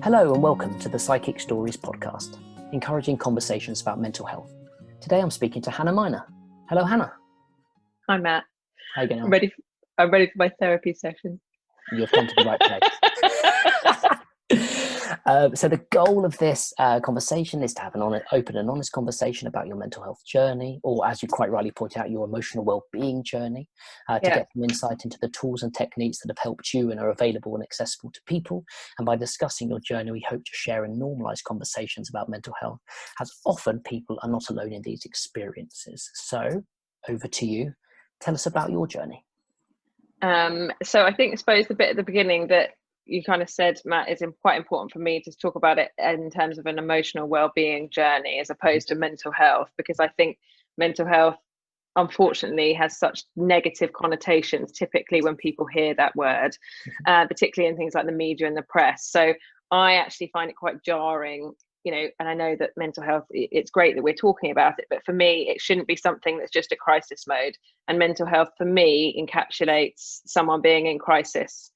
Hello and welcome to the Psychic Stories podcast, encouraging conversations about mental health. Today I'm speaking to Hannah Miner. Hello, Hannah. Hi, Matt. How are you getting on? I'm ready for my therapy session. You've come to the right place. So the goal of this conversation is to have an open and honest conversation about your mental health journey, or as you quite rightly point out, your emotional well-being journey, to get some insight into the tools and techniques that have helped you and are available and accessible to people. And by discussing your journey, we hope to share and normalise conversations about mental health, as often people are not alone in these experiences. So over to you. Tell us about your journey. So I suppose the bit at the beginning that you kind of said, Matt, is quite important for me to talk about it in terms of an emotional well-being journey as opposed to mental health, because I think mental health unfortunately has such negative connotations typically when people hear that word, particularly in things like the media and the press. So I actually find it quite jarring, and I know that mental health, it's great that we're talking about it, but for me it shouldn't be something that's just a crisis mode. And mental health for me encapsulates someone being in crisis,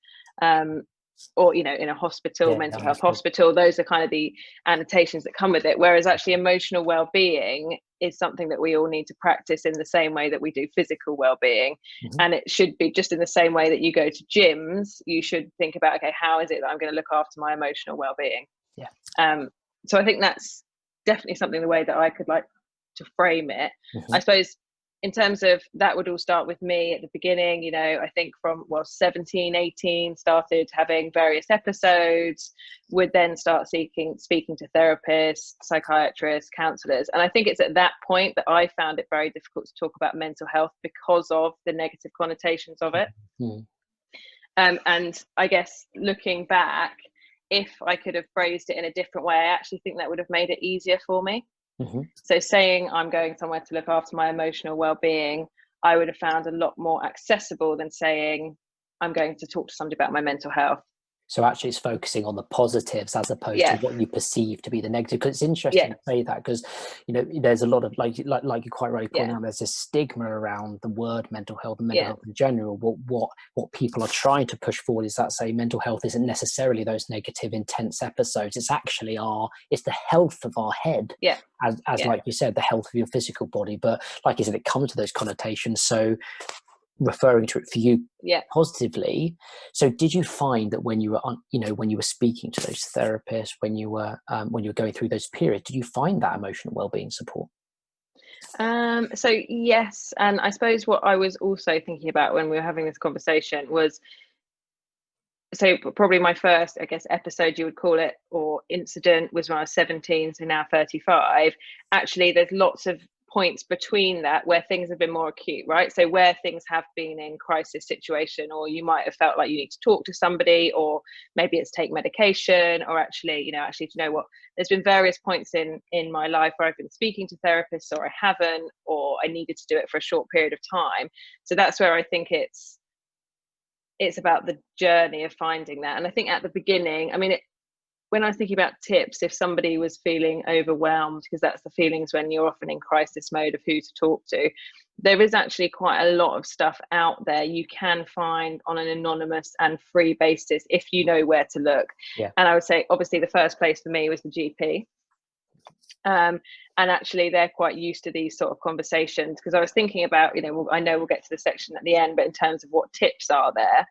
or in a hospital, mental health hospital. Those are kind of the annotations that come with it, whereas actually emotional well-being is something that we all need to practice in the same way that we do physical well-being. And it should be just in the same way that you go to gyms, you should think about, okay, how is it that I'm going to look after my emotional well-being? So I think that's definitely something, the way that I could like to frame it. I suppose in terms of that would all start with me at the beginning, I think from 17, 18, started having various episodes, would then start speaking to therapists, psychiatrists, counsellors. And I think it's at that point that I found it very difficult to talk about mental health because of the negative connotations of it. And I guess looking back, if I could have phrased it in a different way, I actually think that would have made it easier for me. So saying I'm going somewhere to look after my emotional well-being, I would have found a lot more accessible than saying I'm going to talk to somebody about my mental health. So actually it's focusing on the positives as opposed to what you perceive to be the negative. Because it's interesting to say that, because there's a lot of like you quite rightly point out, there's a stigma around the word mental health and mental health in general. What people are trying to push forward is that, say, mental health isn't necessarily those negative intense episodes. It's actually it's the health of our head, as like you said, the health of your physical body. But like you said, it comes to those connotations. So referring to it for you positively. So did you find that when you were when you were speaking to those therapists, when you were going through those periods, did you find that emotional well-being support? So yes, and I suppose what I was also thinking about when we were having this conversation was, so probably my first, I guess, episode you would call it, or incident, was when I was 17, so now 35. Actually, there's lots of points between that where things have been more acute, right? So where things have been in crisis situation, or you might have felt like you need to talk to somebody, or maybe it's take medication, or actually, do you know what? There's been various points in my life where I've been speaking to therapists, or I haven't, or I needed to do it for a short period of time. So that's where I think it's about the journey of finding that. And I think at the beginning, when I was thinking about tips, if somebody was feeling overwhelmed, because that's the feelings when you're often in crisis mode of who to talk to, there is actually quite a lot of stuff out there you can find on an anonymous and free basis if you know where to look. And I would say, obviously, the first place for me was the GP. And actually they're quite used to these sort of conversations, because I was thinking about, I know we'll get to the section at the end, but in terms of what tips are there,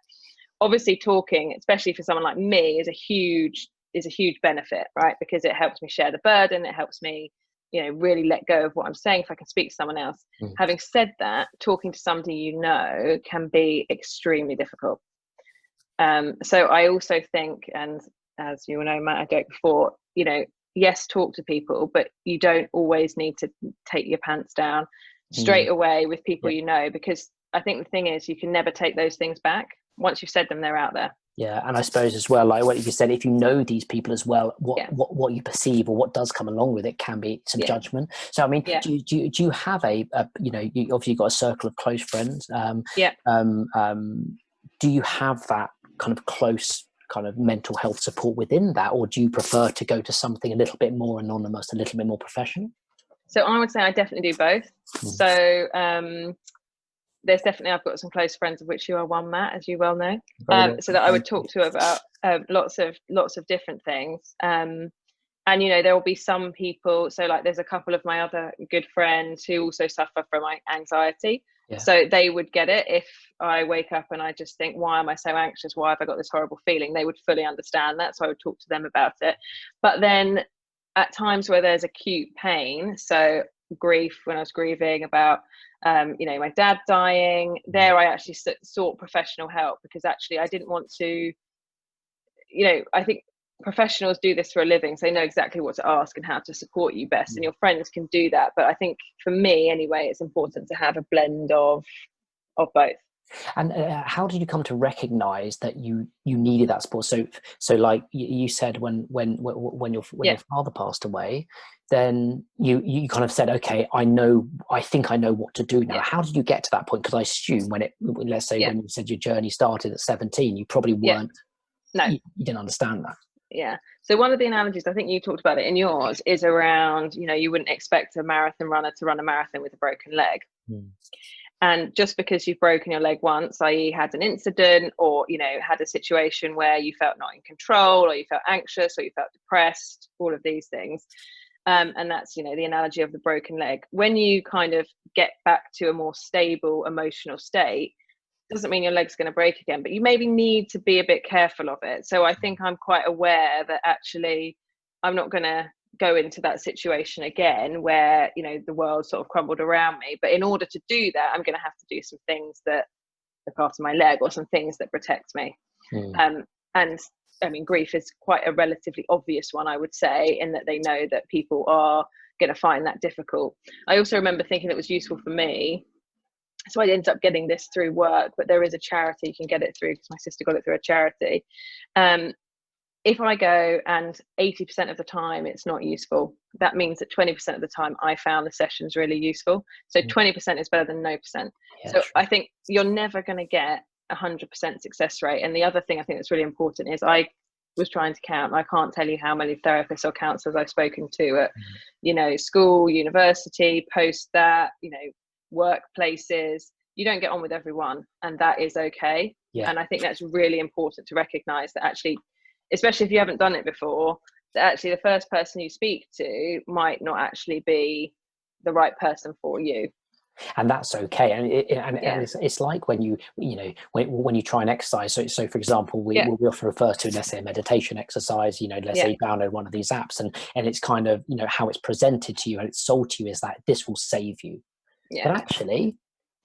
obviously talking, especially for someone like me, is a huge benefit, right? Because it helps me share the burden, it helps me really let go of what I'm saying if I can speak to someone else. Having said that, talking to somebody can be extremely difficult. So I also think, and as you know, Matt, I joked before, yes, talk to people, but you don't always need to take your pants down straight away with people because I think the thing is, you can never take those things back. Once you've said them, they're out there. Yeah, and I suppose as well, like what you said, if you know these people as well, what you perceive or what does come along with it can be some judgment. So do you have you obviously got a circle of close friends? Do you have that kind of close kind of mental health support within that, or do you prefer to go to something a little bit more anonymous, a little bit more professional? So I would say I definitely do both. So there's definitely, I've got some close friends, of which you are one, Matt, as you well know, so that I would talk to about lots of different things. And there will be some people, so like there's a couple of my other good friends who also suffer from anxiety. So they would get it if I wake up and I just think, why am I so anxious? Why have I got this horrible feeling? They would fully understand that. So I would talk to them about it. But then at times where there's acute pain, so grief, when I was grieving about, my dad dying, there I actually sought professional help, because actually I didn't want to, I think professionals do this for a living, so they know exactly what to ask and how to support you best, and your friends can do that. But I think for me anyway, it's important to have a blend of both. And how did you come to recognize that you needed that support? So like you said, when your father passed away, then you kind of said, okay, I think I know what to do now. How did you get to that point? Because I assume when you said your journey started at 17, you probably weren't. No, you didn't understand that. Yeah. So one of the analogies, I think you talked about it in yours, is around, you wouldn't expect a marathon runner to run a marathon with a broken leg. And just because you've broken your leg once, i.e. had an incident, or, had a situation where you felt not in control, or you felt anxious, or you felt depressed, all of these things. And that's, the analogy of the broken leg. When you kind of get back to a more stable emotional state, doesn't mean your leg's going to break again, but you maybe need to be a bit careful of it. So I think I'm quite aware that actually I'm not going to go into that situation again where, the world sort of crumbled around me. But in order to do that, I'm going to have to do some things that look after my leg, or some things that protect me. And I mean, grief is quite a relatively obvious one, I would say, in that they know that people are going to find that difficult. I also remember thinking it was useful for me. So I ended up getting this through work, but there is a charity you can get it through, because my sister got it through a charity. If I go and 80% of the time it's not useful, that means that 20% of the time I found the sessions really useful. So 20% is better than no percent. So I think you're never going to get 100% success rate. And the other thing I think that's really important is I was trying to count. I can't tell you how many therapists or counselors I've spoken to at, school, university, post that, workplaces. You don't get on with everyone, and that is okay. And I think that's really important to recognize that, actually, especially if you haven't done it before, that actually the first person you speak to might not actually be the right person for you. And that's okay. And it's like when when you try and exercise. So for example, we often refer to, let's say, a meditation exercise. Let's say you download one of these apps, and it's kind of, how it's presented to you and it's sold to you is that this will save you. But actually,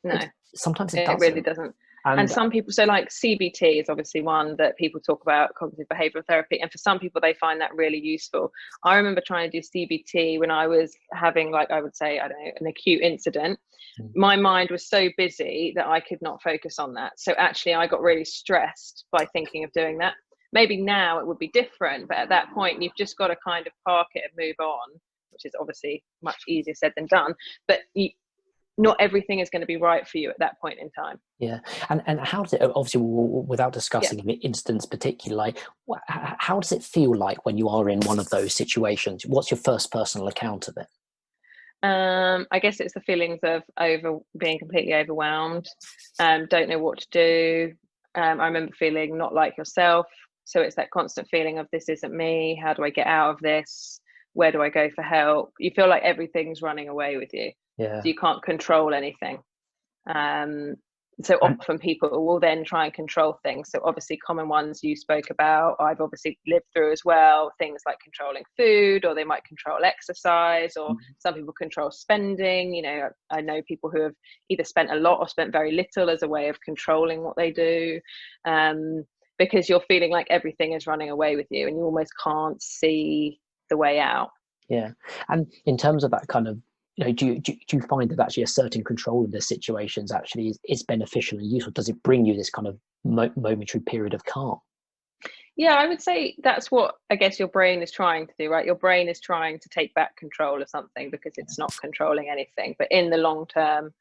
no, sometimes it doesn't. Really doesn't. And some people, so like CBT is obviously one that people talk about, cognitive behavioral therapy, and for some people they find that really useful. I remember trying to do CBT when I was having, like, I would say, I don't know, an acute incident. My mind was so busy that I could not focus on that. So actually I got really stressed by thinking of doing that. Maybe now it would be different, but at that point you've just got to kind of park it and move on, which is obviously much easier said than done. But not everything is going to be right for you at that point in time. And how does it, obviously, without discussing an instance particularly, how does it feel like when you are in one of those situations? What's your first personal account of it? I guess it's the feelings of being completely overwhelmed, don't know what to do. I remember feeling not like yourself. So it's that constant feeling of, this isn't me. How do I get out of this? Where do I go for help? You feel like everything's running away with you. So you can't control anything. So often people will then try and control things. So obviously common ones you spoke about, I've obviously lived through as well, things like controlling food, or they might control exercise, or some people control spending. I know people who have either spent a lot or spent very little as a way of controlling what they do, because you're feeling like everything is running away with you and you almost can't see the way out. And in terms of that kind of, do you find that actually asserting control in the situations actually is beneficial and useful? Does it bring you this kind of momentary period of calm? I would say that's what I guess your brain is trying to do, right? Your brain is trying to take back control of something because it's not controlling anything. But in the long term,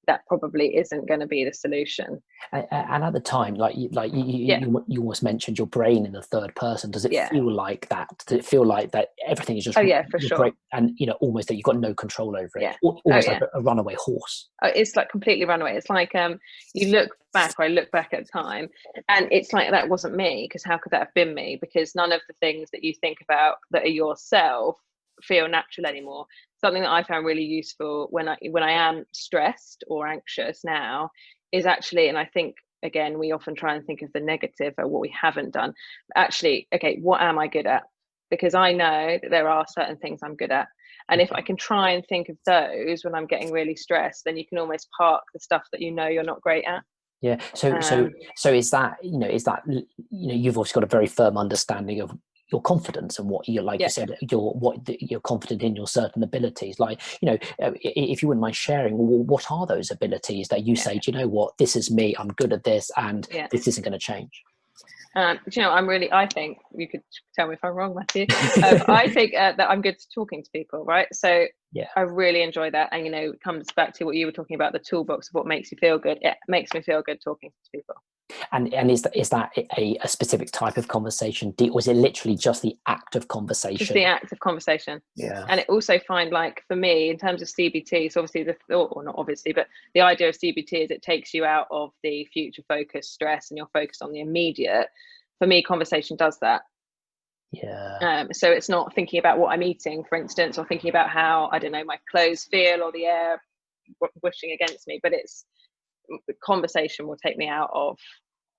that probably isn't going to be the solution. And at the time, you almost mentioned your brain in the third person. Does it feel like that? Does it feel like that everything is just for sure, and almost that you've got no control over it, like a runaway horse? It's like completely runaway. It's like you look back, or I look back at the time, and it's like, that wasn't me, because how could that have been me? Because none of the things that you think about that are yourself feel natural anymore. Something that I found really useful when I am stressed or anxious now is actually, and I think again we often try and think of the negative or what we haven't done, actually, okay, what am I good at? Because I know that there are certain things I'm good at, and if I can try and think of those when I'm getting really stressed, then you can almost park the stuff that you're not great at. Yeah. So is that, you've also got a very firm understanding of your confidence and what you're, like you said, you're confident in your certain abilities. Like, if you wouldn't mind sharing, what are those abilities that you say, do you know what, this is me, I'm good at this, and this isn't going to change? I think, you could tell me if I'm wrong, Matthew. I think that I'm good at talking to people, right? So I really enjoy that. And, it comes back to what you were talking about, the toolbox of what makes you feel good. It makes me feel good talking to people. And is that a specific type of conversation? Or is it literally just the act of conversation? Just the act of conversation. Yeah. And it also find, like, for me, in terms of CBT, so obviously not obviously, but the idea of CBT is it takes you out of the future focus stress and you're focused on the immediate. For me, conversation does that. Yeah. So it's not thinking about what I'm eating, for instance, or thinking about how, I don't know, my clothes feel or the air whooshing against me, but it's conversation will take me out of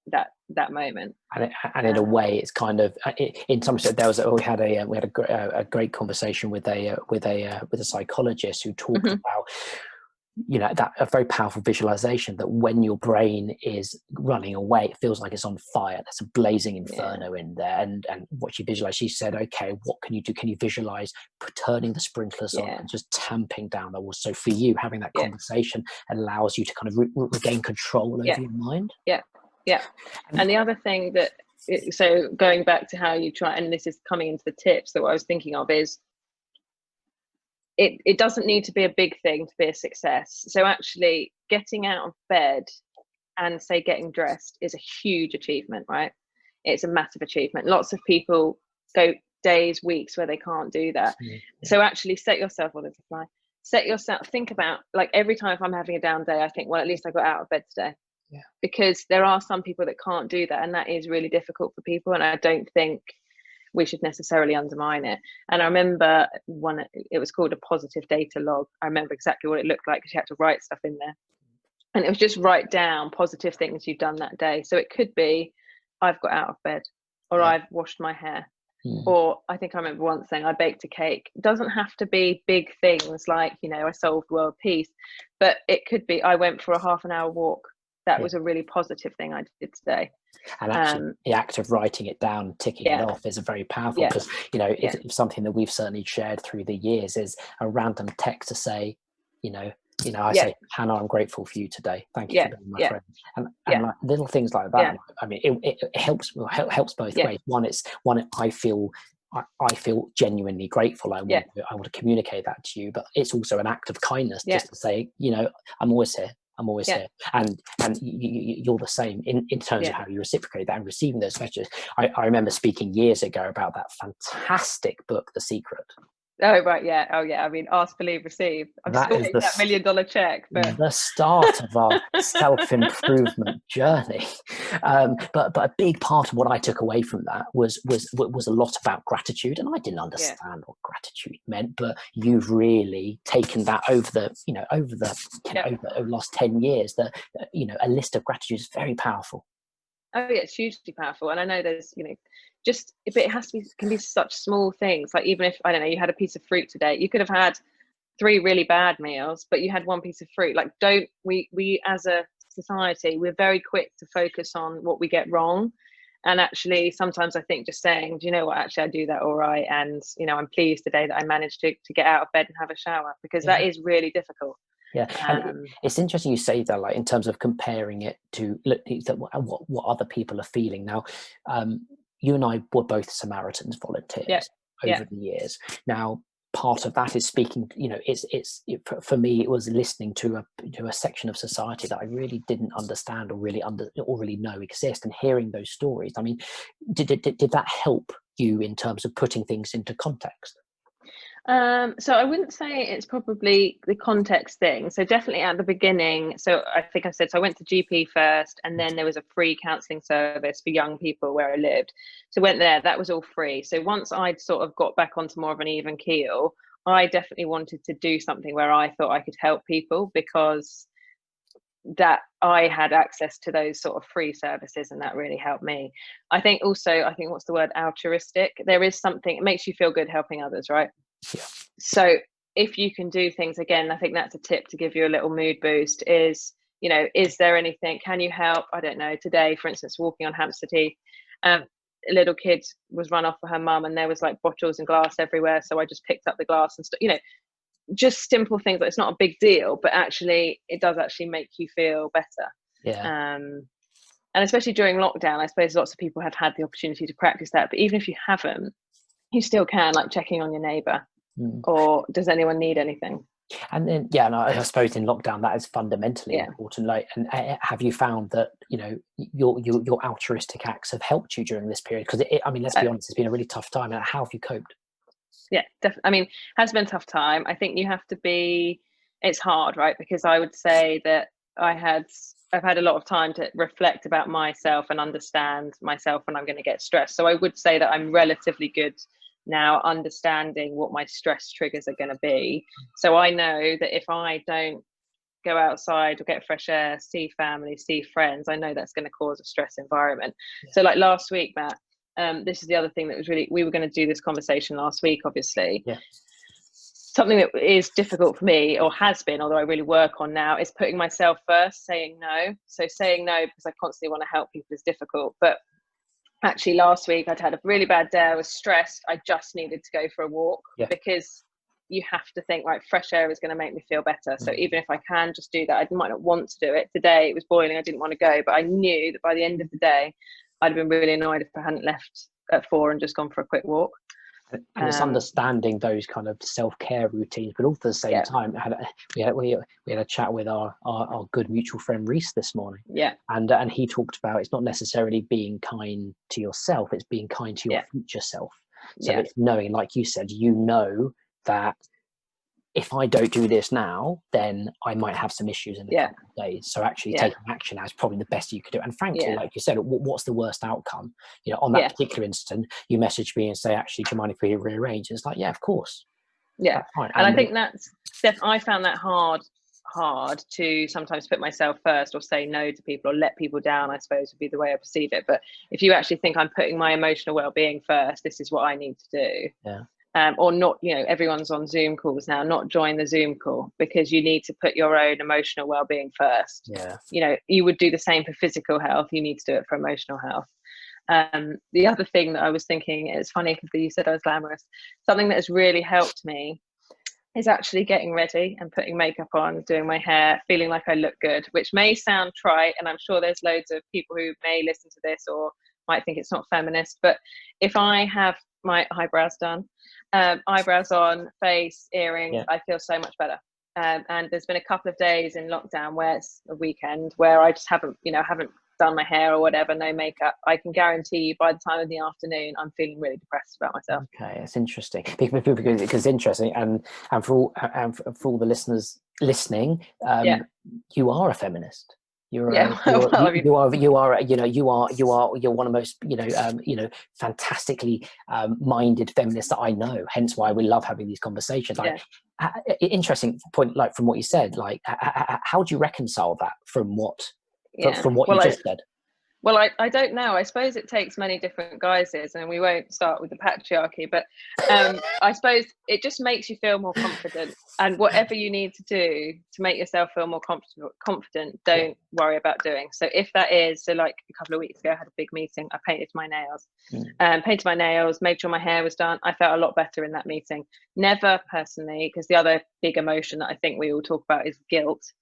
that moment. And in a way, it's kind of, in some sense, we had a great conversation with a psychologist who talked about, that a very powerful visualization that when your brain is running away, it feels like it's on fire. There's a blazing inferno in there. And what she visualized, she said, okay, what can you do? Can you visualize turning the sprinklers on and just tamping down the walls? So for you, having that conversation allows you to kind of regain control over your mind. Yeah. And the other thing so going back to how you try, and this is coming into the tips, that what I was thinking of is, it doesn't need to be a big thing to be a success. So actually getting out of bed and, say, getting dressed is a huge achievement, right? It's a massive achievement. Lots of people go days, weeks where they can't do that. So actually think about, like, every time if I'm having a down day, I think, well, at least I got out of bed today. Because there are some people that can't do that, and that is really difficult for people, and I don't think we should necessarily undermine it. And I remember it was called a positive data log. I remember exactly what it looked like, because you had to write stuff in there, and it was just write down positive things you've done that day. So it could be, I've got out of bed, or I've washed my hair, or I think I remember once saying I baked a cake. It doesn't have to be big things like, I solved world peace, but it could be, I went for a half an hour walk. That was a really positive thing I did today. And actually, the act of writing it down, ticking it off, is a very powerful, because it's something that we've certainly shared through the years, is a random text to say, I say, Hannah, I'm grateful for you today. Thank you for being my friend. And like little things like that. I mean, it helps both ways. One, I feel genuinely grateful. I want to communicate that to you, but it's also an act of kindness just to say, I'm always here. I'm always here, and you're the same in terms of how you reciprocate that and receiving those messages. I remember speaking years ago about that fantastic book, The Secret. Oh right, yeah. Oh yeah. I mean, ask, believe, receive. I'm still getting that $1 million check, but the start of our self-improvement journey. But a big part of what I took away from that was a lot about gratitude, and I didn't understand what gratitude meant. But you've really taken that over the last 10 years. That a list of gratitude is very powerful. Oh yeah, it's hugely powerful. And I know there's but it can be such small things. Like, even if, I don't know, you had a piece of fruit today, you could have had 3 really bad meals, but you had 1 piece of fruit. Like, we as a society, we're very quick to focus on what we get wrong. And actually, sometimes I think just saying, do you know what, actually I do that all right, and I'm pleased today that I managed to get out of bed and have a shower, because that is really difficult. And it's interesting you say that, like, in terms of comparing it to what other people are feeling. Now, you and I were both Samaritans volunteers over the years. Now, part of that is speaking, for me, it was listening to a section of society that I really didn't understand or really know exist, and hearing those stories. I mean, did that help you in terms of putting things into context? So I wouldn't say it's probably the context thing. So definitely at the beginning, so I think I said, so I went to GP first, and then there was a free counselling service for young people where I lived. So went there, that was all free. So once I'd sort of got back onto more of an even keel, I definitely wanted to do something where I thought I could help people, because that I had access to those sort of free services, and that really helped me. I think also, what's the word, altruistic. There is something, it makes you feel good helping others, right? Yeah. So if you can do things, again, I think that's a tip to give you a little mood boost, is, is there anything, can you help? I don't know, today, for instance, walking on Hampstead Heath, a little kid was run off for her mum, and there was like bottles and glass everywhere. So I just picked up the glass and stuff, just simple things. That it's not a big deal, but actually it does actually make you feel better. Yeah. And especially during lockdown, I suppose lots of people have had the opportunity to practice that, but even if you haven't, you still can, like checking on your neighbour, or does anyone need anything? And then, and I suppose in lockdown that is fundamentally important. Like, and have you found that your altruistic acts have helped you during this period? Because I mean, let's be honest, it's been a really tough time. And how have you coped? Yeah, definitely. I mean, it has been a tough time. I think you have to be. It's hard, right? Because I would say that I've had a lot of time to reflect about myself and understand myself when I'm going to get stressed. So I would say that I'm relatively good now understanding what my stress triggers are going to be. So I know that if I don't go outside or get fresh air, see family, see friends, I know that's going to cause a stress environment. Yeah. So like last week, Matt, this is the other thing that was really, we were going to do this conversation last week, obviously. Yeah. Something that is difficult for me, or has been, although I really work on now, is putting myself first, saying no. So saying no because I constantly want to help people is difficult. But actually last week I'd had a really bad day. I was stressed. I just needed to go for a walk, because you have to think, right, fresh air is going to make me feel better. So even if I can just do that, I might not want to do it. Today it was boiling. I didn't want to go, but I knew that by the end of the day, I'd have been really annoyed if I hadn't left at 4 and just gone for a quick walk. And it's understanding those kind of self-care routines, but also at the same time, we had a chat with our good mutual friend Reese this morning. Yeah. And he talked about, it's not necessarily being kind to yourself, it's being kind to your future self. So it's knowing, like you said, that if I don't do this now, then I might have some issues in a couple of days. So actually taking action now is probably the best you could do. And frankly, like you said, what's the worst outcome? On that particular instant, you message me and say, actually, do you mind if we rearrange? It's like, yeah, of course. Yeah. And I think I found that hard to sometimes put myself first, or say no to people, or let people down, I suppose would be the way I perceive it. But if you actually think I'm putting my emotional well-being first, this is what I need to do. Yeah. Or not, everyone's on Zoom calls now, not join the Zoom call, because you need to put your own emotional well-being first. Yeah. You would do the same for physical health. You need to do it for emotional health. The other thing that I was thinking, it's funny because you said I was glamorous. Something that has really helped me is actually getting ready and putting makeup on, doing my hair, feeling like I look good, which may sound trite. And I'm sure there's loads of people who may listen to this or might think it's not feminist. But if I have my eyebrows done, eyebrows on, face, earrings, I feel so much better. And there's been a couple of days in lockdown where it's a weekend where I just haven't done my hair or whatever, no makeup. I can guarantee you by the time of the afternoon, I'm feeling really depressed about myself. Okay, it's interesting because it's interesting, and for all the listeners listening, you are a feminist. You're one of the most fantastically minded feminists that I know. Hence why we love having these conversations. Interesting point, like from what you said, like how do you reconcile that from what you just said? Well, I don't know. I suppose it takes many different guises, and we won't start with the patriarchy, but I suppose it just makes you feel more confident. And whatever you need to do to make yourself feel more confident, don't worry about doing. So if that is, like a couple of weeks ago, I had a big meeting. I painted my nails, made sure my hair was done. I felt a lot better in that meeting. Never personally, because the other big emotion that I think we all talk about is guilt.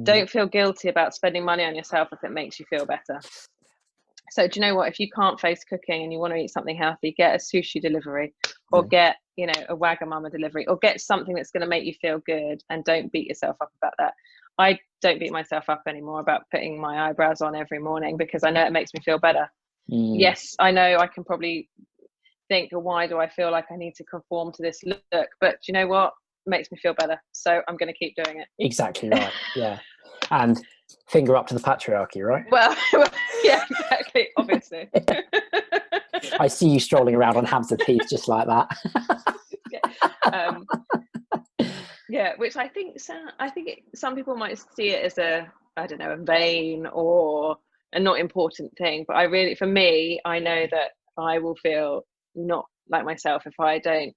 Don't feel guilty about spending money on yourself if it makes you feel better. So do you know what? If you can't face cooking and you want to eat something healthy, get a sushi delivery, or get, you know, a Wagamama delivery, or get something that's going to make you feel good, and don't beat yourself up about that. I don't beat myself up anymore about putting my eyebrows on every morning, because I know it makes me feel better. Yes, I know I can probably think, why do I feel like I need to conform to this look? But you know what? It makes me feel better. So I'm going to keep doing it. Exactly right. Yeah. And finger up to the patriarchy, right? Well, yeah, exactly. Obviously. I see you strolling around on Hampstead Heath just like that. Yeah, which I think some people might see it as a vain or a not important thing, but for me, I know that I will feel not like myself if I don't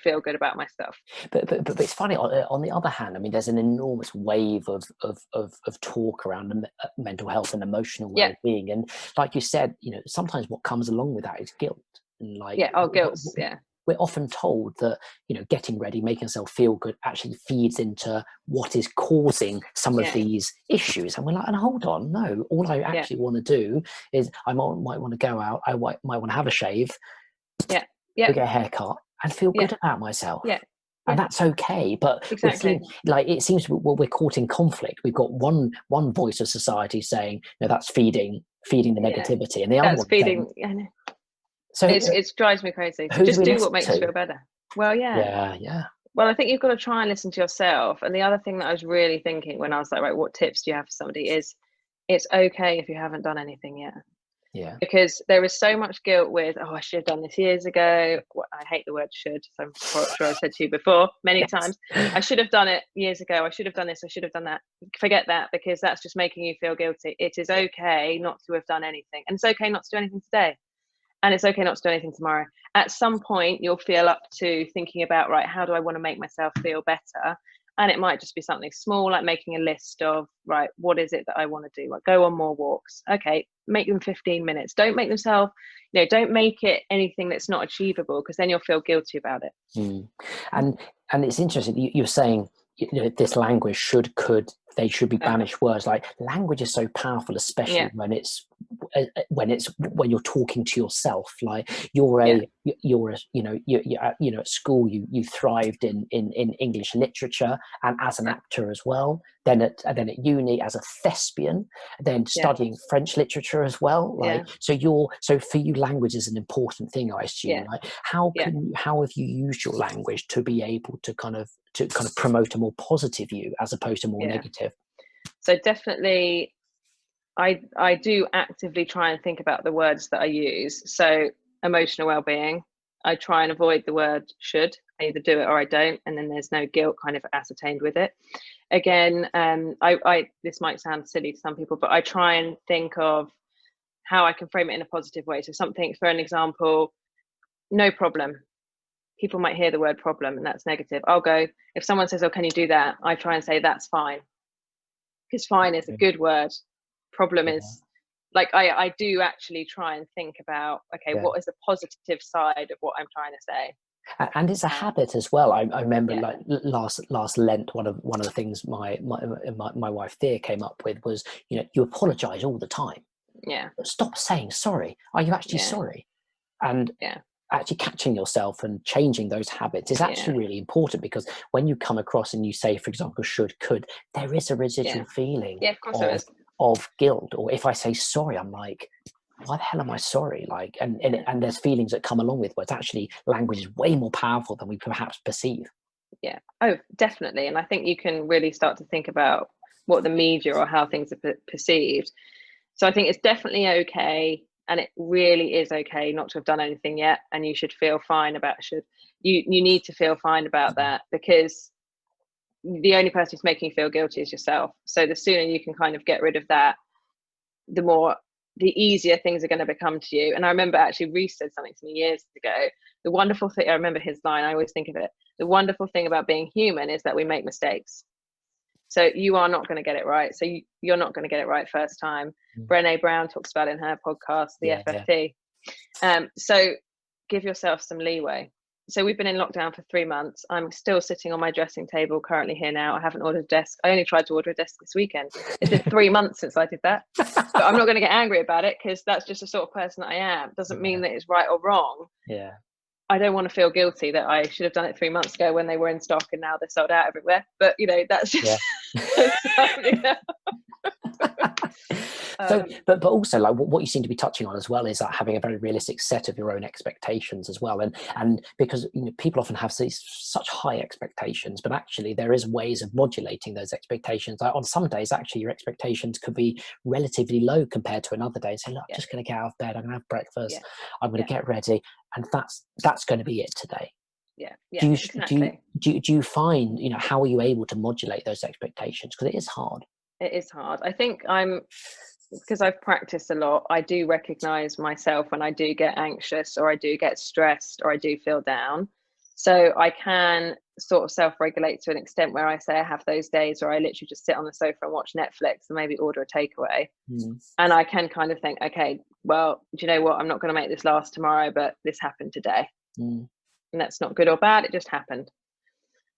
feel good about myself. But it's funny, on the other hand, I mean, there's an enormous wave of talk around mental health and emotional well-being, and like you said, you know, sometimes what comes along with that is guilt, and guilt. We're often told that, you know, getting ready, making yourself feel good actually feeds into what is causing some of these issues. And we're like, and hold on, no, all I actually want to do is I might want to go out, I might want to have a shave, get a haircut and feel good about myself. And that's okay. But exactly. it seems we're caught in conflict. We've got one voice of society saying, no, that's feeding the negativity, and the other one feeding saying, so it drives me crazy. So just do what makes you feel better. Well, yeah. Well, I think you've got to try and listen to yourself. And the other thing that I was really thinking when I was like, right, what tips do you have for somebody, is it's okay if you haven't done anything yet. Yeah. Because there is so much guilt with, I should have done this years ago. I hate the word should. So I'm sure I've said to you before many times. I should have done it years ago. I should have done this. I should have done that. Forget that, because that's just making you feel guilty. It is okay not to have done anything. And it's okay not to do anything today. And it's okay not to do anything tomorrow. At some point, you'll feel up to thinking about, right, how do I want to make myself feel better? And it might just be something small, like making a list of, right, what is it that I want to do? Like, go on more walks. Okay, make them 15 minutes. Don't make don't make it anything that's not achievable, because then you'll feel guilty about it. And it's interesting, you're saying, you know, this language they should be banished words. Like, language is so powerful, especially when you're talking to yourself. Like, you're at school, you thrived in English literature and as an actor as well. Then at uni as a thespian, then studying French literature as well. Like, so for you, language is an important thing, I assume. Like, how have you used your language to be able to kind of promote a more positive view as opposed to more negative? So definitely, I do actively try and think about the words that I use. So emotional well-being, I try and avoid the word should. I either do it or I don't, and then there's no guilt kind of ascertained with it. Again, I this might sound silly to some people, but I try and think of how I can frame it in a positive way. So something, for an example, no problem. People might hear the word problem and that's negative. I'll go, if someone says, oh, can you do that? I try and say, that's fine. Because fine is a good word. Problem is, like, I do actually try and think about, okay, what is the positive side of what I'm trying to say? And it's a habit as well. I remember, like, last Lent, one of the things my wife Thea came up with was, you know, you apologize all the time. Stop saying sorry. Are you actually sorry? And actually catching yourself and changing those habits is actually really important, because when you come across and you say, for example, should, could, there is a residual feeling of guilt. Or if I say sorry, I'm like, why the hell am I sorry? Like, and there's feelings that come along with words. Actually, language is way more powerful than we perhaps perceive. Yeah. Oh, definitely. And I think you can really start to think about what the media or how things are perceived. So I think it's definitely okay. And it really is okay not to have done anything yet. And you should feel fine about you need to feel fine about that, because the only person who's making you feel guilty is yourself. So the sooner you can kind of get rid of that, the easier things are going to become to you. And I remember actually Reese said something to me years ago. The wonderful thing, I remember his line, I always think of it. The wonderful thing about being human is that we make mistakes. So you are not going to get it right. So you're not going to get it right first time. Brené Brown talks about it in her podcast, the FFT. So give yourself some leeway. So we've been in lockdown for 3 months. I'm still sitting on my dressing table currently here now. I haven't ordered a desk. I only tried to order a desk this weekend. It's been 3 months since I did that. But I'm not going to get angry about it, because that's just the sort of person that I am. Doesn't mean that it's right or wrong. I don't want to feel guilty that I should have done it 3 months ago when they were in stock and now they're sold out everywhere. But that's just something else. So, but also, like what you seem to be touching on as well is like having a very realistic set of your own expectations as well, and because people often have such high expectations, but actually there is ways of modulating those expectations. Like on some days, actually, your expectations could be relatively low compared to another day. Say, look, I'm just going to get out of bed, I'm going to have breakfast, I'm going to get ready, and that's going to be it today. Exactly. Do you find, how are you able to modulate those expectations? Because it is hard. It is hard. I think because I've practiced a lot, I do recognize myself when I do get anxious or I do get stressed or I do feel down. So I can sort of self-regulate to an extent where I say I have those days where I literally just sit on the sofa and watch Netflix and maybe order a takeaway. And I can kind of think, okay, well, do you know what? I'm not going to make this last tomorrow, but this happened today. And that's not good or bad. It just happened.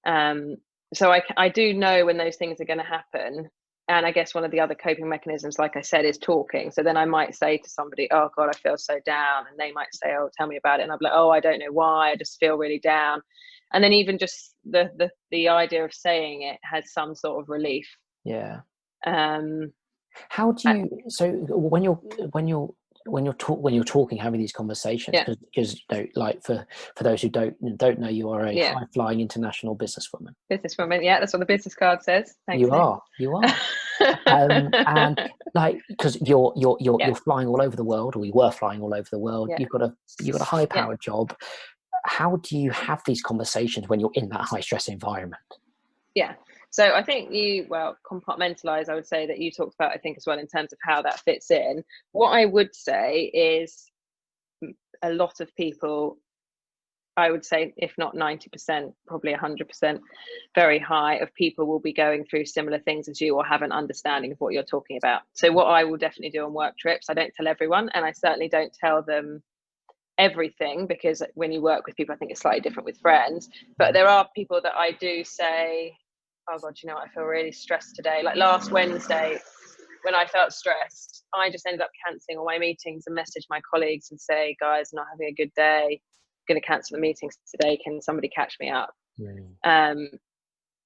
So I do know when those things are going to happen. And I guess one of the other coping mechanisms, like I said, is talking. So then I might say to somebody, oh God, I feel so down. And they might say, oh, tell me about it. And I'll be like, oh, I don't know why. I just feel really down. And then even just the idea of saying it has some sort of relief. Yeah. How do you, so when you're talking, having these conversations, because like for those who don't know, you are a high-flying international businesswoman. Yeah, that's what the business card says. Thanks, you are and like, because you're flying all over the world, or you were flying all over the world. You've got a high-powered job. How do you have these conversations when you're in that high-stress environment? So I think compartmentalize, I would say, that you talked about, I think, as well, in terms of how that fits in. What I would say is a lot of people, I would say, if not 90%, probably 100%, very high of people will be going through similar things as you or have an understanding of what you're talking about. So what I will definitely do on work trips, I don't tell everyone, and I certainly don't tell them everything, because when you work with people, I think it's slightly different with friends. But there are people that I do say, oh God, I feel really stressed today. Like last Wednesday, when I felt stressed, I just ended up cancelling all my meetings and messaged my colleagues and say, guys, I'm not having a good day. I'm going to cancel the meetings today. Can somebody catch me up?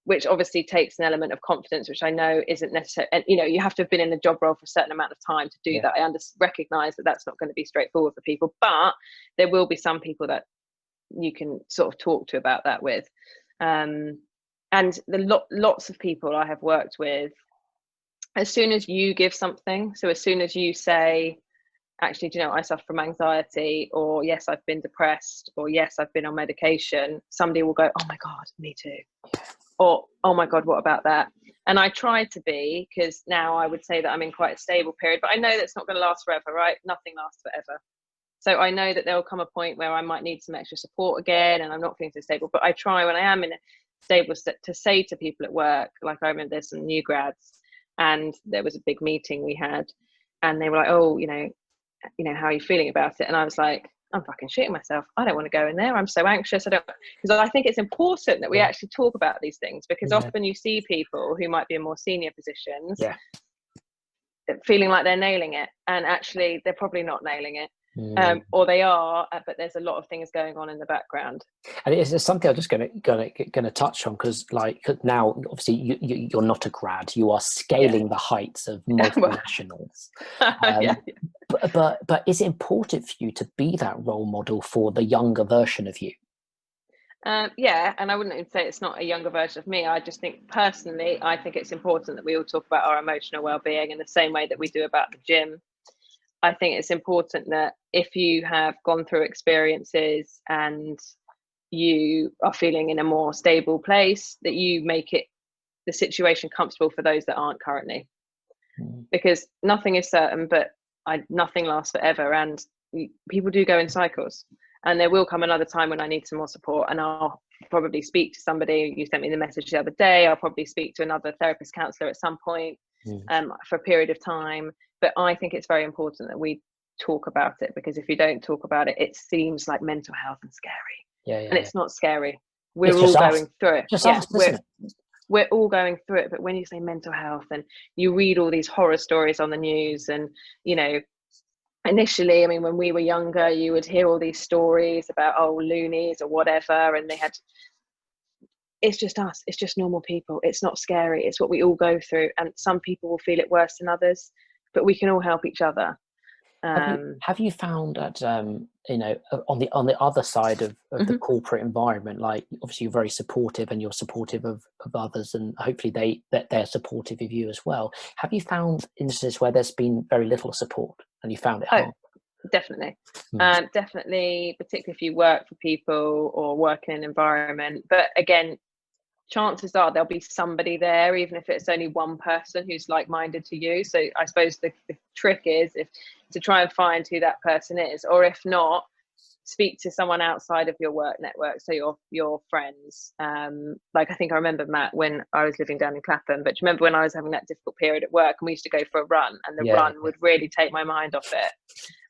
Which obviously takes an element of confidence, which I know isn't necessary. And, you have to have been in the job role for a certain amount of time to do that. I recognise that that's not going to be straightforward for people, but there will be some people that you can sort of talk to about that with. And lots of people I have worked with, as soon as you give something, so as soon as you say, actually, I suffer from anxiety, or yes, I've been depressed, or yes, I've been on medication, somebody will go, oh my God, me too. Or, oh my God, what about that? And I try to be, because now I would say that I'm in quite a stable period, but I know that's not going to last forever, right? Nothing lasts forever. So I know that there will come a point where I might need some extra support again, and I'm not feeling so stable. But I try, when I am in a stable, to say to people at work, like I remember there's some new grads, and there was a big meeting we had, and they were like, oh, how are you feeling about it? And I was like, I'm fucking shitting myself. I don't want to go in there. I'm so anxious. Because I think it's important that we actually talk about these things, because often you see people who might be in more senior positions feeling like they're nailing it, and actually they're probably not nailing it. Or they are, but there's a lot of things going on in the background. And it's something I'm just going to touch on, because now obviously you're not a grad, you are scaling the heights of multinationals. But is it important for you to be that role model for the younger version of you? And I wouldn't even say it's not a younger version of me. I just think personally, I think it's important that we all talk about our emotional well-being in the same way that we do about the gym. I think it's important that if you have gone through experiences and you are feeling in a more stable place, that you make the situation comfortable for those that aren't currently. Because nothing is certain, but nothing lasts forever, and people do go in cycles. And there will come another time when I need some more support, and I'll probably speak to somebody. You sent me the message the other day. I'll probably speak to another therapist, counsellor at some point for a period of time. But I think it's very important that we talk about it, because if you don't talk about it, it seems like mental health and scary. And it's not scary. We're all going through it. We're all going through it. But when you say mental health, and you read all these horror stories on the news, and initially, I mean, when we were younger, you would hear all these stories about, oh, loonies or whatever, and it's just us, it's just normal people, it's not scary, it's what we all go through, and some people will feel it worse than others, but we can all help each other. Have you found that on the other side of the corporate environment, like obviously you're very supportive and you're supportive of others, and hopefully they're supportive of you as well. Have you found instances where there's been very little support and you found it hard? Definitely. Definitely, particularly if you work for people or work in an environment. But again, chances are there'll be somebody there, even if it's only one person who's like-minded to you. So I suppose the trick is to try and find who that person is, or if not, speak to someone outside of your work network, so your friends. Like I think I remember, Matt, when I was living down in Clapham, but do you remember when I was having that difficult period at work and we used to go for a run, and the run would really take my mind off it.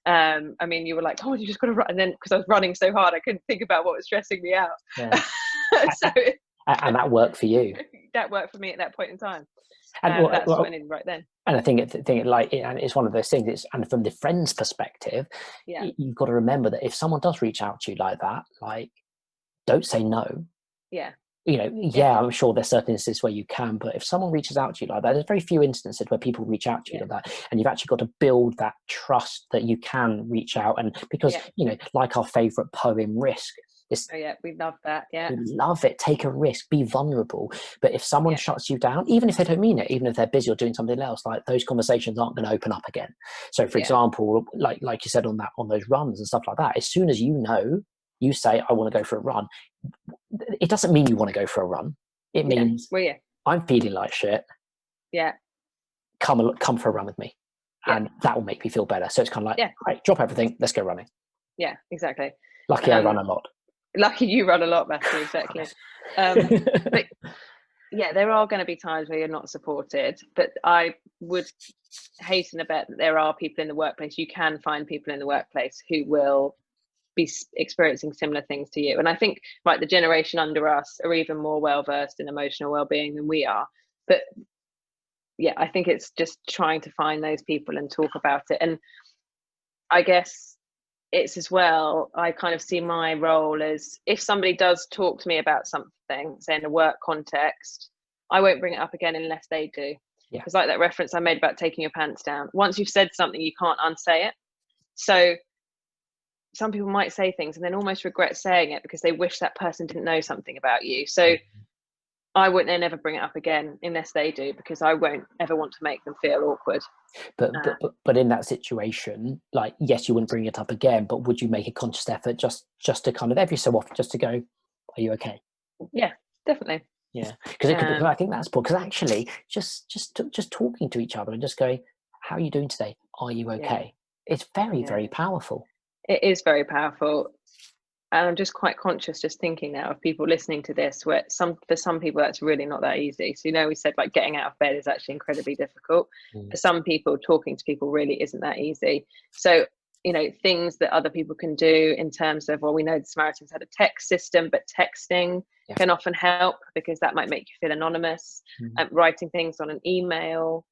I mean, you were like, oh, you just got to run, and then because I was running so hard I couldn't think about what was stressing me out. And that worked for you. That worked for me at that point in time. And that's what I needed right then. And I think it's one of those things. And from the friend's perspective, you've got to remember that if someone does reach out to you like that, like, don't say no. Yeah. I'm sure there's certain instances where you can, but if someone reaches out to you like that, there's very few instances where people reach out to you like that, and you've actually got to build that trust that you can reach out. And because like our favorite poem, Risk. We love that. Yeah, we love it. Take a risk, be vulnerable. But if someone shuts you down, even if they don't mean it, even if they're busy or doing something else, like, those conversations aren't going to open up again. So, for example, like you said on those runs and stuff like that, as soon as you say, I want to go for a run, it doesn't mean you want to go for a run. It means I'm feeling like shit. Yeah, come for a run with me, and that will make me feel better. So it's kind of like, right, drop everything, let's go running. Yeah, exactly. Lucky I run a lot. Lucky you run a lot, Matthew, exactly. But there are going to be times where you're not supported, but I would hasten to bet that there are people in the workplace. You can find people in the workplace who will be experiencing similar things to you. And I think, the generation under us are even more well-versed in emotional well-being than we are. But I think it's just trying to find those people and talk about it. And I guess it's as well, I kind of see my role as, if somebody does talk to me about something, say in a work context, I won't bring it up again unless they do. Because like that reference I made about taking your pants down, once you've said something, you can't unsay it. So some people might say things and then almost regret saying it because they wish that person didn't know something about you. So I wouldn't then ever bring it up again unless they do, because I won't ever want to make them feel awkward. But in that situation, like, yes, you wouldn't bring it up again, but would you make a conscious effort just to kind of every so often just to go, are you okay? Yeah, definitely. Yeah, because I think that's because actually just talking to each other and just going, how are you doing today? Are you okay? It's very, very powerful. It is very powerful. And I'm just quite conscious, just thinking now, of people listening to this, where for some people that's really not that easy. So, we said like getting out of bed is actually incredibly difficult. For some people, talking to people really isn't that easy. So, things that other people can do in terms of, well, we know the Samaritans had a text system, but texting can often help, because that might make you feel anonymous. Writing things on an email,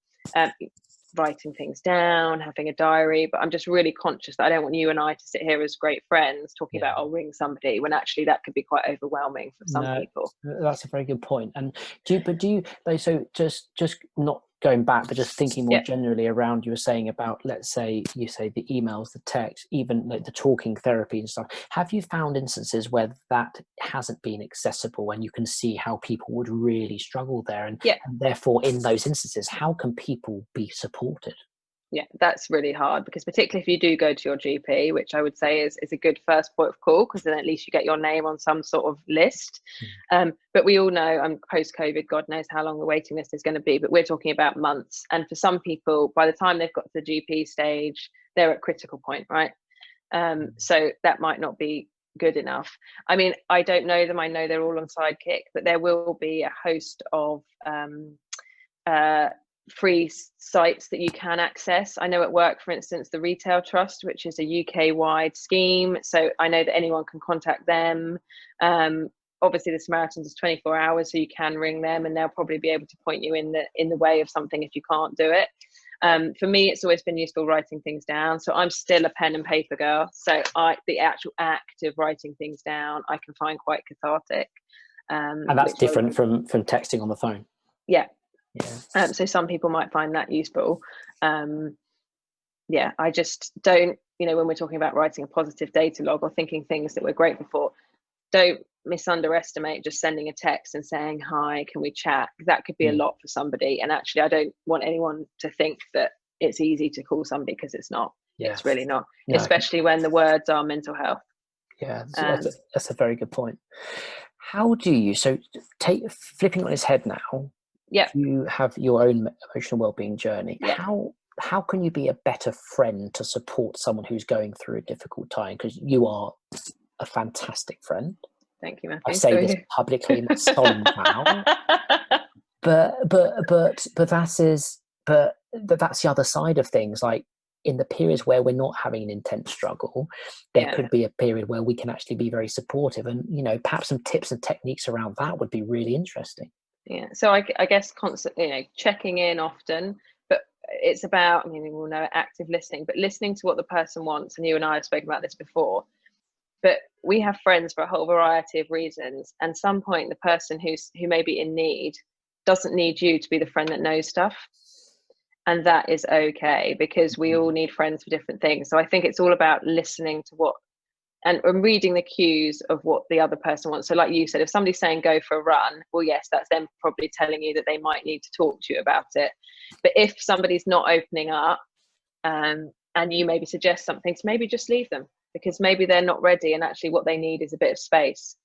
writing things down, having a diary. But I'm just really conscious that I don't want you and I to sit here as great friends talking about, I'll ring somebody, when actually that could be quite overwhelming for some people. That's a very good point. And do you so just not going back, but just thinking more generally around, you were saying about, let's say you say the emails, the text, even like the talking therapy and stuff, have you found instances where that hasn't been accessible and you can see how people would really struggle there, and therefore in those instances, how can people be supported? Yeah, that's really hard, because particularly if you do go to your GP, which I would say is a good first point of call, because then at least you get your name on some sort of list. But we all know, post-COVID, God knows how long the waiting list is going to be, but we're talking about months. And for some people, by the time they've got to the GP stage, they're at critical point, right? So that might not be good enough. I mean, I don't know them. I know they're all on Sidekick, but there will be a host of free sites that you can access. I know at work, for instance, the Retail Trust, which is a UK-wide scheme, so I know that anyone can contact them. Obviously the Samaritans is 24 hours, so you can ring them and they'll probably be able to point you in the way of something if you can't do it. For me, it's always been useful writing things down. So I'm still a pen and paper girl. So the actual act of writing things down, I can find quite cathartic. And that's different from texting on the phone. Yeah. Yeah. So some people might find that useful. Yeah, I just don't, when we're talking about writing a positive data log or thinking things that we're grateful for, don't underestimate just sending a text and saying, hi, can we chat? That could be a lot for somebody. And actually, I don't want anyone to think that it's easy to call somebody, because it's not. Yeah. It's really not, no. Especially when the words are mental health. Yeah, that's a very good point. How do you, so flipping on his head now, yeah, you have your own emotional wellbeing journey. Yeah. How can you be a better friend to support someone who's going through a difficult time? Because you are a fantastic friend. Thank you, Matthew. I say this publicly, not solemn now. But that's the other side of things. Like, in the periods where we're not having an intense struggle, there could be a period where we can actually be very supportive, and perhaps some tips and techniques around that would be really interesting. Yeah. So I guess constantly, checking in often, but it's about, we'll know active listening, but listening to what the person wants. And you and I have spoken about this before, but we have friends for a whole variety of reasons. And some point, the person who may be in need doesn't need you to be the friend that knows stuff. And that is okay, because we all need friends for different things. So I think it's all about listening to and reading the cues of what the other person wants. So like you said, if somebody's saying go for a run, well, yes, that's them probably telling you that they might need to talk to you about it. But if somebody's not opening up, and you maybe suggest something, to maybe just leave them, because maybe they're not ready, and actually what they need is a bit of space.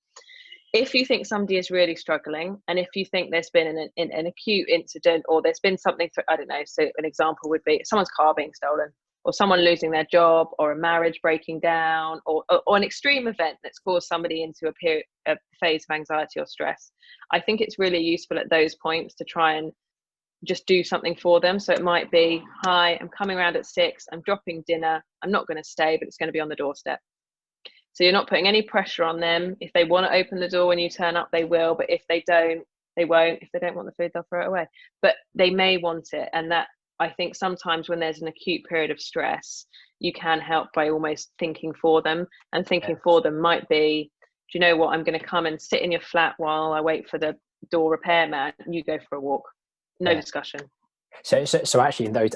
If you think somebody is really struggling, and if you think there's been an acute incident, or there's been something, I don't know, so an example would be someone's car being stolen, or someone losing their job, or a marriage breaking down, or an extreme event that's caused somebody into a phase of anxiety or stress, I think it's really useful at those points to try and just do something for them. So it might be, hi, I'm coming around at 6, I'm dropping dinner, I'm not going to stay, but it's going to be on the doorstep. So you're not putting any pressure on them. If they want to open the door when you turn up, they will. But if they don't, they won't. If they don't want the food, they'll throw it away. But they may want it. And that, I think sometimes when there's an acute period of stress, you can help by almost thinking for them. And thinking for them might be, do you know what, I'm going to come and sit in your flat while I wait for the door repairman, and you go for a walk. No discussion. So actually in those,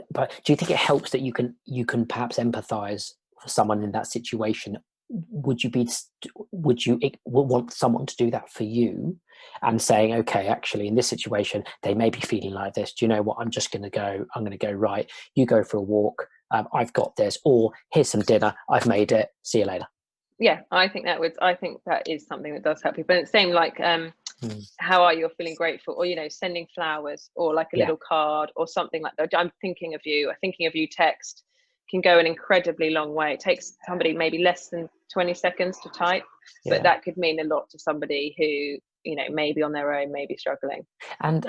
but do you think it helps that you can perhaps empathize for someone in that situation? Would you want someone to do that for you, and saying, okay, actually in this situation they may be feeling like this, do you know what, I'm going to go, right, you go for a walk, I've got this, or here's some dinner, I've made it, see you later? Yeah, I think that is something that does help people. And it's the same, like how are you, feeling grateful, or sending flowers, or like a little card or something like that. I'm thinking of you text can go an incredibly long way. It takes somebody maybe less than 20 seconds to type, but that could mean a lot to somebody who maybe on their own, maybe struggling. And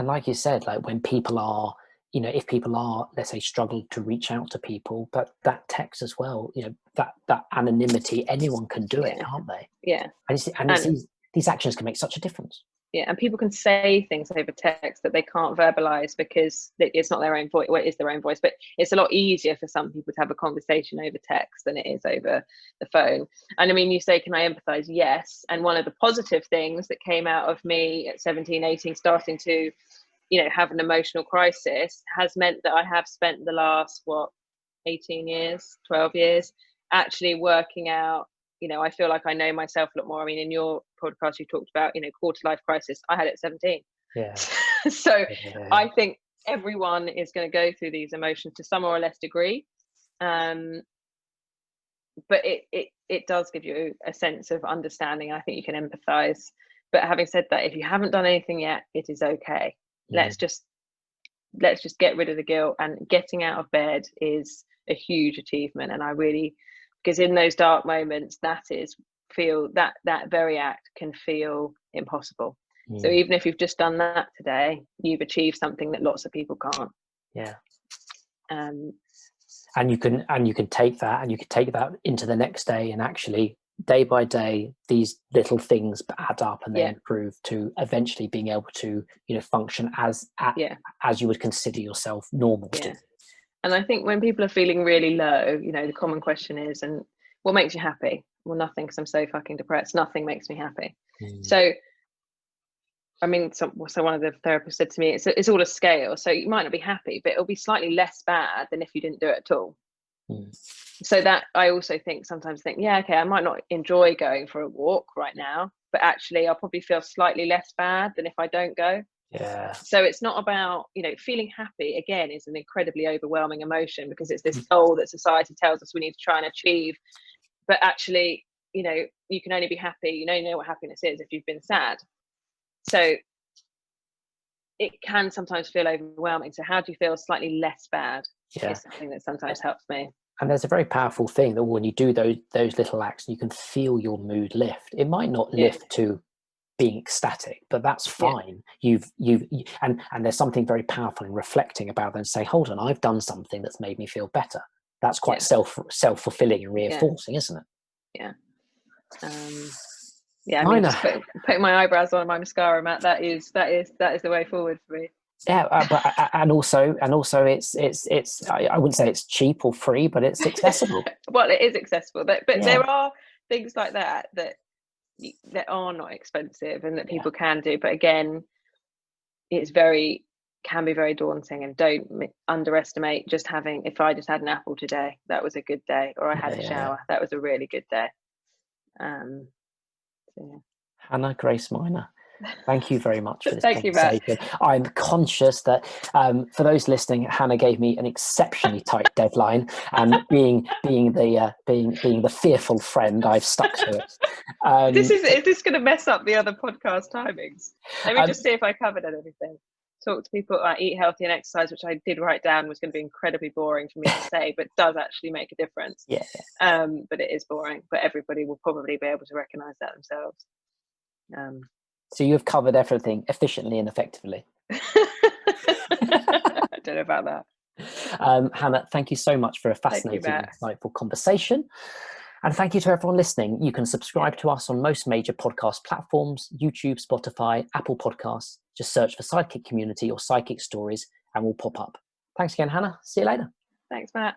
like you said, like when people are, if people are, let's say, struggle to reach out to people, but that text as well, that anonymity, anyone can do it, can't they? Yeah. And these actions can make such a difference. Yeah, and people can say things over text that they can't verbalize because it's not their own voice. Well, it is their own voice, but it's a lot easier for some people to have a conversation over text than it is over the phone. And I mean, you say, can I empathize? Yes. And one of the positive things that came out of me at 17, 18, starting to, have an emotional crisis, has meant that I have spent the last, 18 years, 12 years, actually working out, I feel like I know myself a lot more. I mean, in your podcast, you talked about, quarter life crisis. I had it at 17. Yeah. So I think everyone is going to go through these emotions to some or less degree. But it does give you a sense of understanding. I think you can empathize. But having said that, if you haven't done anything yet, it is okay. Let's just get rid of the guilt, and getting out of bed is a huge achievement. And I really, because in those dark moments, that very act can feel impossible. So even if you've just done that today, you've achieved something that lots of people can't. And you can take that into the next day, and actually day by day, these little things add up and they improve to eventually being able to, function as you would consider yourself normal to. And I think when people are feeling really low, the common question is, and what makes you happy? Well, nothing, because I'm so fucking depressed. Nothing makes me happy. So, I mean, so one of the therapists said to me, it's all a scale. So you might not be happy, but it'll be slightly less bad than if you didn't do it at all. So that I also sometimes think, I might not enjoy going for a walk right now, but actually I'll probably feel slightly less bad than if I don't go. Yeah. So it's not about, feeling happy, again, is an incredibly overwhelming emotion, because it's this goal that society tells us we need to try and achieve. But actually, you can only be happy, you know what happiness is if you've been sad. So it can sometimes feel overwhelming. So how do you feel slightly less bad? Is something that sometimes helps me. And there's a very powerful thing that when you do those little acts, you can feel your mood lift. It might not lift to being ecstatic, but that's fine. And there's something very powerful in reflecting about that and say, hold on, I've done something that's made me feel better. That's quite self-fulfilling and reinforcing, isn't it? I mean, just putting my eyebrows on and my mascara, Matt, that is the way forward for me. But and also it's I wouldn't say it's cheap or free, but it's accessible. Well, it is accessible, but there are things like that are not expensive and that people can do. But again, can be very daunting, and don't underestimate just having, if I just had an apple today, that was a good day, or I had a shower, that was a really good day. Hannah Grace Miner, thank you very much for this Thank conversation. You, I'm conscious that for those listening, Hannah gave me an exceptionally tight deadline, and being the fearful friend, I've stuck to it. Is this going to mess up the other podcast timings? Let me just see if I covered everything. Talk to people, eat healthy and exercise, which I did write down was going to be incredibly boring for me to say, but does actually make a difference. But it is boring, but everybody will probably be able to recognize that themselves. So you've covered everything efficiently and effectively. I don't know about that. Hannah, thank you so much for a fascinating, insightful conversation. And thank you to everyone listening. You can subscribe to us on most major podcast platforms: YouTube, Spotify, Apple Podcasts. Just search for Sidekick Community or Sidekick Stories and we'll pop up. Thanks again, Hannah. See you later. Thanks, Matt.